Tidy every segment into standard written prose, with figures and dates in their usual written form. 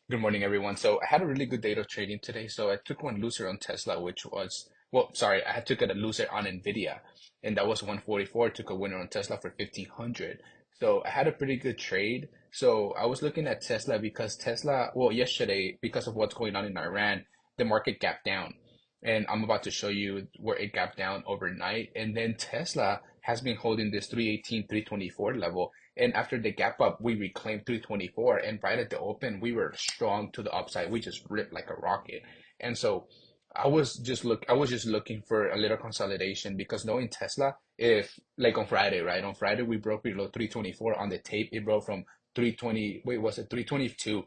Good morning, everyone. So I had a really good day of trading today. So I took one loser on Tesla, which was, well, sorry, I took a loser on NVDa, and that was 144. Took a winner on Tesla for 1500. So I had a pretty good trade. So I was looking at Tesla because Tesla, well, yesterday, because of what's going on in Iran, the market gapped down. And I'm about to show you where it gapped down overnight. And then Tesla has been holding this 318, 324 level. And after the gap up, we reclaimed 324. And right at the open, we were strong to the upside. We just ripped like a rocket. And so I was just looking for a little consolidation because knowing Tesla, if like on Friday, right? On Friday we broke below 324 on the tape. It broke from 320, wait, was it 322?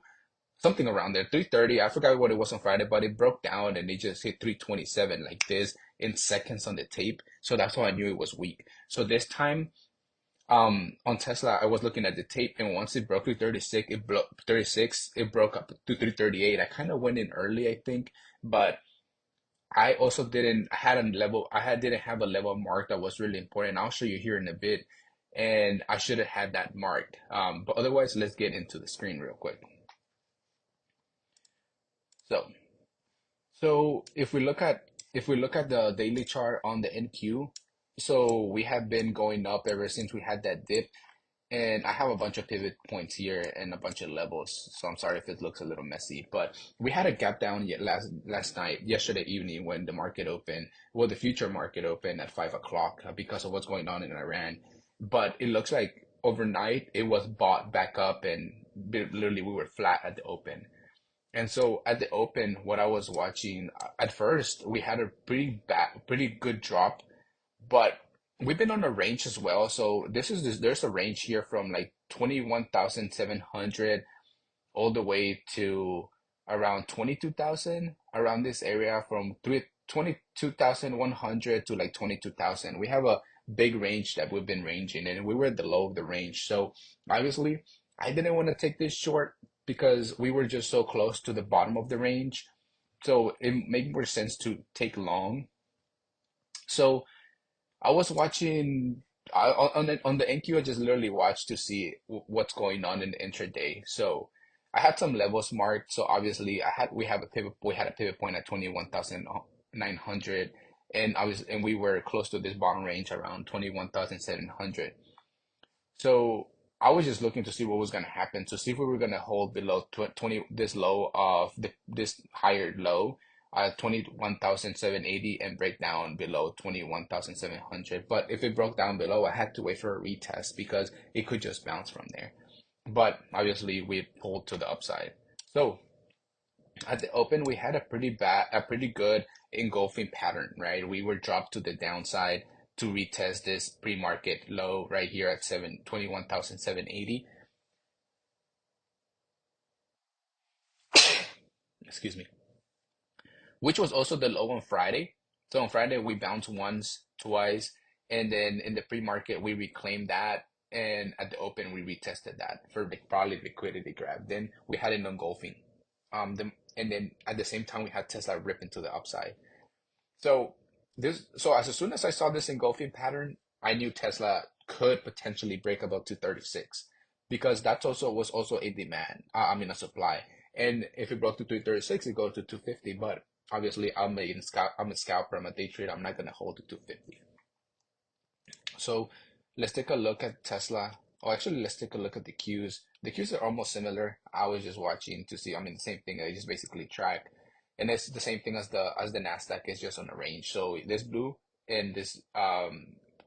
Something around there, 330. I forgot what it was on Friday, but it broke down and it just hit 327 like this in seconds on the tape. So that's why I knew it was weak. So this time on Tesla, I was looking at the tape, and once it broke through 36, it broke up to 338. I kind of went in early, I think, but I also didn't I had a level I had didn't have a level mark that was really important. I'll show you here in a bit, and I should have had that marked. But otherwise, let's get into the screen real quick. So, so if we look at the daily chart on the NQ, so we have been going up ever since we had that dip. And I have a bunch of pivot points here and a bunch of levels, so I'm sorry if it looks a little messy. But we had a gap down yet last night, yesterday evening when the market opened, well, the future market opened at 5 o'clock because of what's going on in Iran. But it looks like overnight it was bought back up, and literally we were flat at the open. And so at the open, what I was watching at first, we had a pretty good drop, but we've been on a range as well. So there's a range here from like 21,700 all the way to around 22,000 around this area from 22,100 to like 22,000. We have a big range that we've been ranging and we were at the low of the range. So obviously I didn't want to take this short because we were just so close to the bottom of the range. So it made more sense to take long. So I was watching on the NQ. I just literally watched to see what's going on in the intraday. So I had some levels marked. So obviously we had a pivot point at 21,900, and we were close to this bottom range around 21,700. So I was just looking to see what was going to happen, to see if we were going to hold below 20 this low of this higher low, 21,780, and break down below 21,700. But if it broke down below, I had to wait for a retest because it could just bounce from there. But obviously, we pulled to the upside. So at the open, we had a pretty good engulfing pattern, right? We were dropped to the downside to retest this pre-market low right here at 21,780. Excuse me. Which was also the low on Friday. So on Friday, we bounced once, twice, and then in the pre-market, we reclaimed that. And at the open, we retested that for probably liquidity grab. Then we had an engulfing. And then at the same time, we had Tesla rip into the upside. So so as soon as I saw this engulfing pattern, I knew Tesla could potentially break above 236 because that's also was also a demand. I mean a supply. And if it broke to 236, it goes to 250. But obviously, I'm a scalper. I'm a day trader. I'm not gonna hold to 250. So let's take a look at Tesla. Oh, actually, let's take a look at the Qs. The Qs are almost similar. I was just watching to see. I mean, the same thing. I just basically track, and it's the same thing as the Nasdaq. Is just on a range. So this blue and this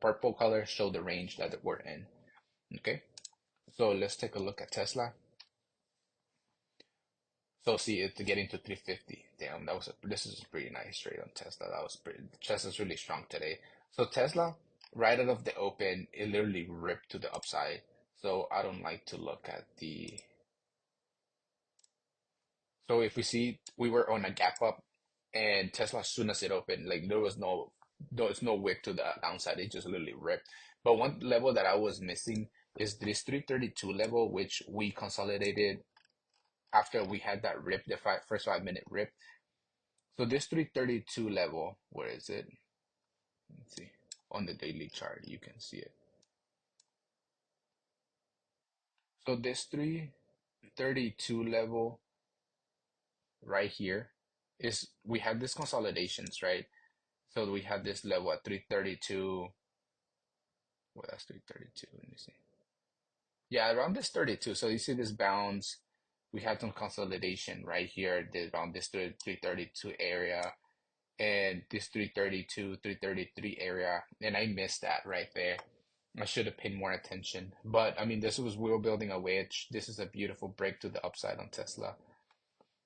purple color show the range that we're in. Okay. So let's take a look at Tesla. So see it to get into 350. Damn, this is a pretty nice trade on Tesla. Tesla's really strong today. So Tesla, right out of the open, it literally ripped to the upside. So I don't like to look at the. So if we see we were on a gap up, and Tesla as soon as it opened, like there was no wick to the downside. It just literally ripped. But one level that I was missing is this 332 level, which we consolidated after we had that rip, the first 5 minute rip. So this 332 level, where is it? Let's see. On the daily chart, you can see it. So this 332 level right here is we had these consolidations, right? So we had this level at 332. Well, that's 332. Let me see. Yeah, around this 32. So you see this bounce. We had some consolidation right here around this 332 area and this 332, 333 area. And I missed that right there. I should have paid more attention. But I mean, this was we were building a wedge. This is a beautiful break to the upside on Tesla.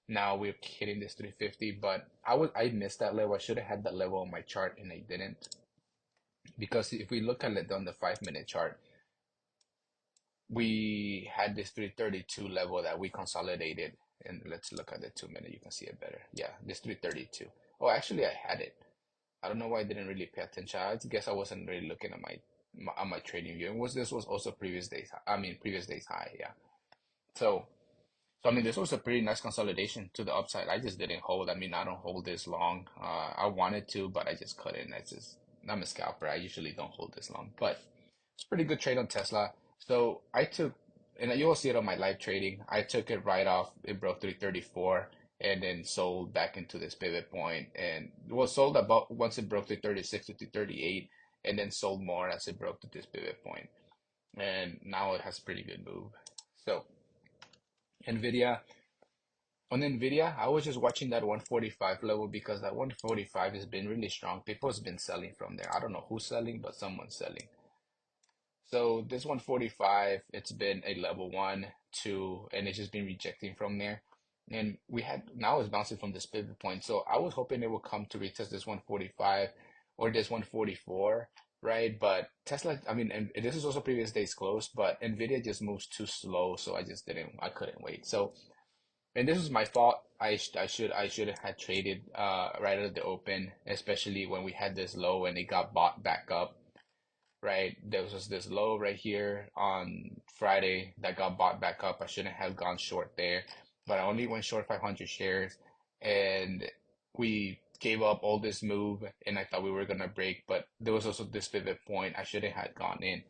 Now we're hitting this 350, but I missed that level. I should have had that level on my chart and I didn't. Because if we look at it on the 5 minute chart, we had this 332 level that we consolidated. And let's look at the 2 minute, you can see it better. Yeah, this 332. Oh, actually I had it. I don't know why I didn't really pay attention. I guess I wasn't really looking at my trading view. This was also previous days. I mean previous days high. Yeah. So I mean this was a pretty nice consolidation to the upside. I just didn't hold. I mean I don't hold this long. I wanted to, but I just couldn't. I'm a scalper. I usually don't hold this long, but it's a pretty good trade on Tesla. So I took, and you will see it on my live trading. I took it right off. It broke 334 and then sold back into this pivot point, and it was sold about once it broke 336 to 338, and then sold more as it broke to this pivot point. And now it has a pretty good move. So NVIDIA, on NVIDIA, I was just watching that 145 level because that 145 has been really strong. People has been selling from there. I don't know who's selling, but someone's selling. So this 145, it's been a level one, two, and it's just been rejecting from there. And we had now it's bouncing from this pivot point. So I was hoping it would come to retest this 145 or this 144, right? But Tesla, I mean, and this is also previous days close, but NVIDIA just moves too slow, so I couldn't wait. So, and this was my fault. I should have had traded right at the open, especially when we had this low and it got bought back up, right? There was just this low right here on Friday that got bought back up. I shouldn't have gone short there, but I only went short 500 shares, and we gave up all this move, and I thought we were gonna break, but there was also this pivot point. I shouldn't have gone in,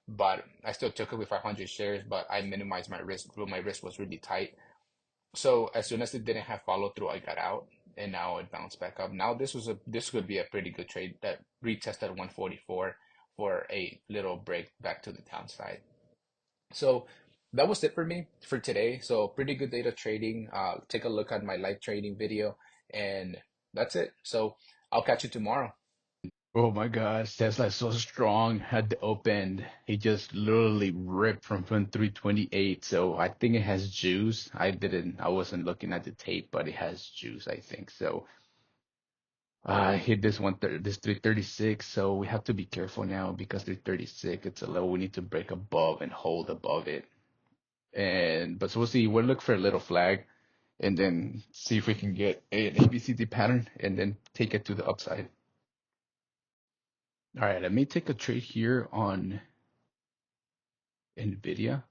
but I still took it with 500 shares, but I minimized my risk. My risk was really tight. So as soon as it didn't have follow through, I got out, and now it bounced back up. Now this could be a pretty good trade that retested 144 for a little break back to the downside. So that was it for me for today. So pretty good data trading. Take a look at my live trading video, and that's it. So I'll catch you tomorrow. Oh my gosh, Tesla is so strong at the open. He just literally ripped from 328. So I think it has juice. I wasn't looking at the tape, but it has juice, I think. So I hit this 336. So we have to be careful now because 336, it's a level we need to break above and hold above it. But so we'll see. We'll look for a little flag and then see if we can get an ABCD pattern and then take it to the upside. All right, let me take a trade here on NVIDIA.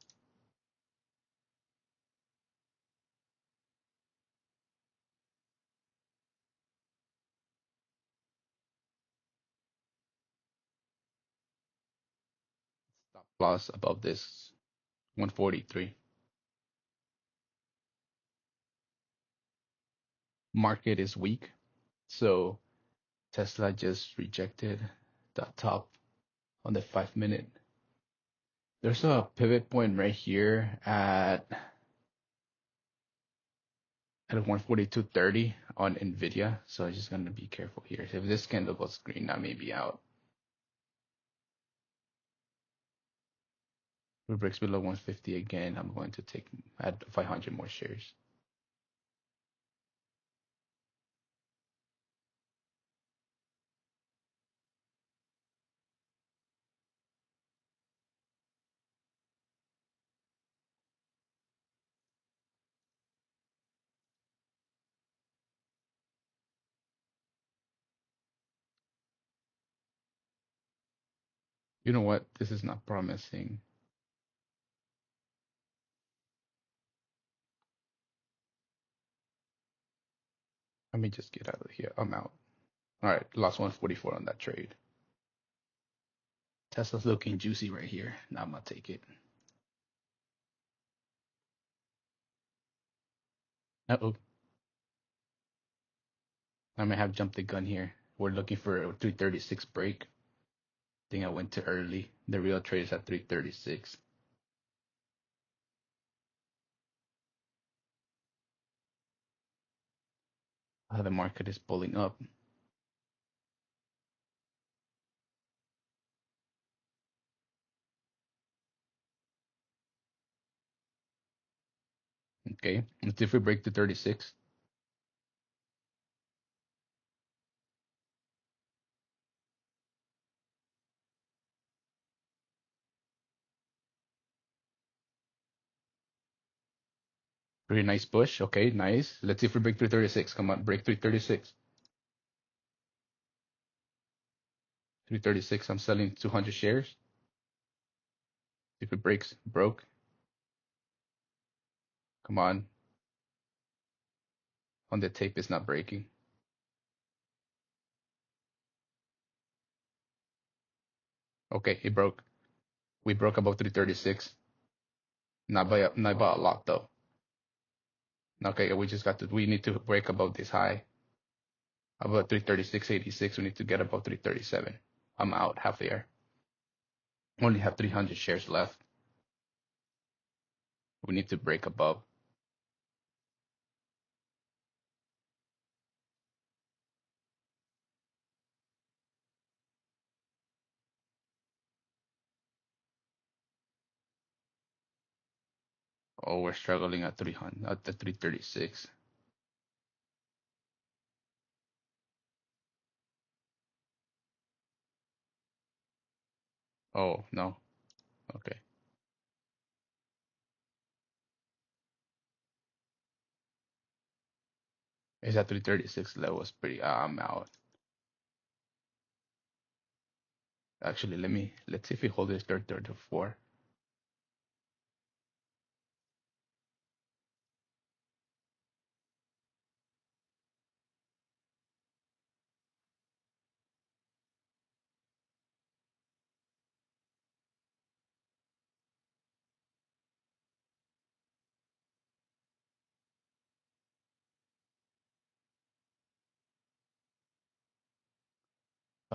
Stop loss above this 143. Market is weak, so Tesla just rejected the top on the 5 minute. There's a pivot point right here at 142.30 on NVIDIA, so I'm just gonna be careful here. If this candle goes green, I may be out. If it breaks below 150 again, I'm going to add 500 more shares. You know what? This is not promising. Let me just get out of here. I'm out. All right, lost 144 on that trade. Tesla's looking juicy right here. Now I'm gonna take it. Uh-oh. I may have jumped the gun here. We're looking for a 336 break. Think I went too early. The real trade is at 336. How the market is pulling up. Okay, let's see if we break the 36. Pretty nice push. Okay, nice. Let's see if we break 336. Come on, break 336. 336. I'm selling 200 shares. If it breaks, broke. Come on. On the tape, it's not breaking. Okay, it broke. We broke above 336. Not by a lot though. Okay, we just got to. We need to break above this high. About 336.86. We need to get above 337. I'm out half there. Only have 300 shares left. We need to break above. Oh, we're struggling at 300, at the 336. Oh, no. Okay. It's at 336 levels pretty. I'm out. Actually, let's see if we hold this 334.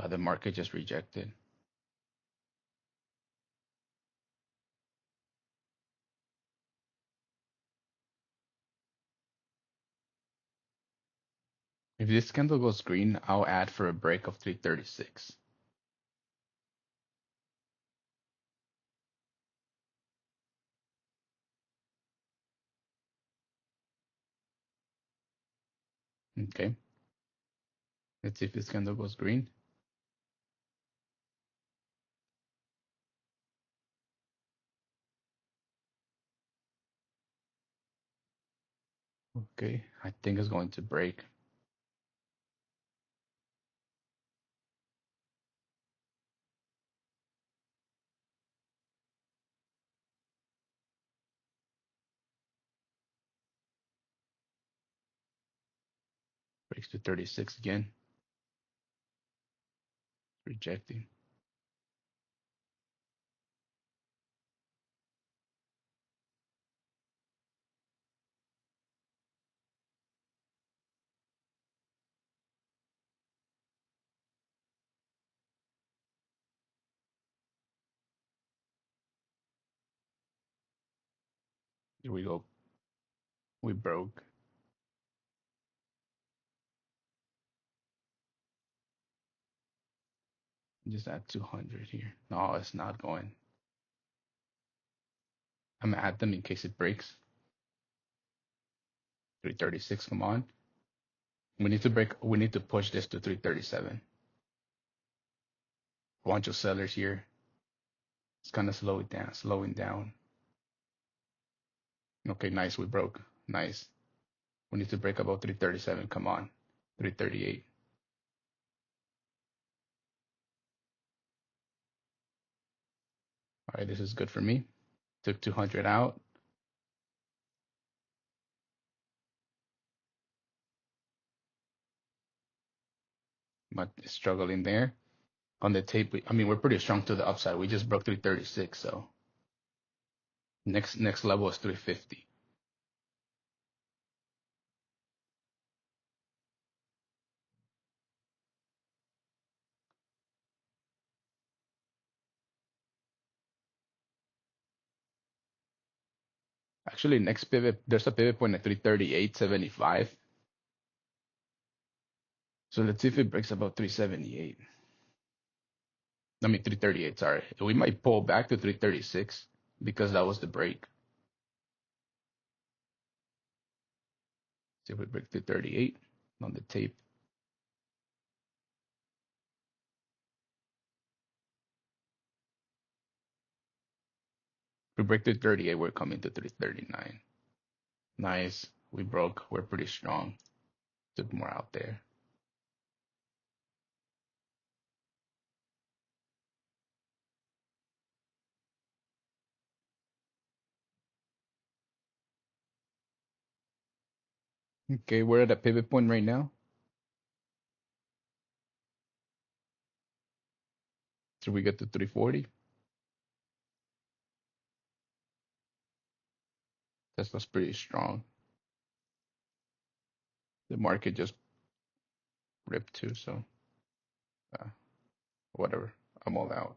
The market just rejected. If this candle goes green, I'll add for a break of 336. Okay. Let's see if this candle goes green. Okay. I think it's going to break. Breaks to 36 again. Rejecting. Here we go. We broke. Just add 200 here. No, it's not going. I'm gonna add them in case it breaks. 336, come on. We need to break. We need to push this to 337. Bunch of sellers here. It's kind of slowing down. Okay, nice. We broke. Nice. We need to break above 337. Come on. 338. All right, this is good for me. Took 200 out. But struggling there. On the tape, I mean, we're pretty strong to the upside. We just broke 336, so next level is 350. Actually, next pivot, there's a pivot point at 338.75. So let's see if it breaks above 378. I mean 338, sorry. We might pull back to 336 because that was the break. See if we break 338 on the tape. If we break 338, we're coming to 339. Nice. We broke. We're pretty strong. Took more out there. Okay, we're at a pivot point right now. So we get to 340. Tesla's pretty strong. The market just ripped too, so whatever. I'm all out.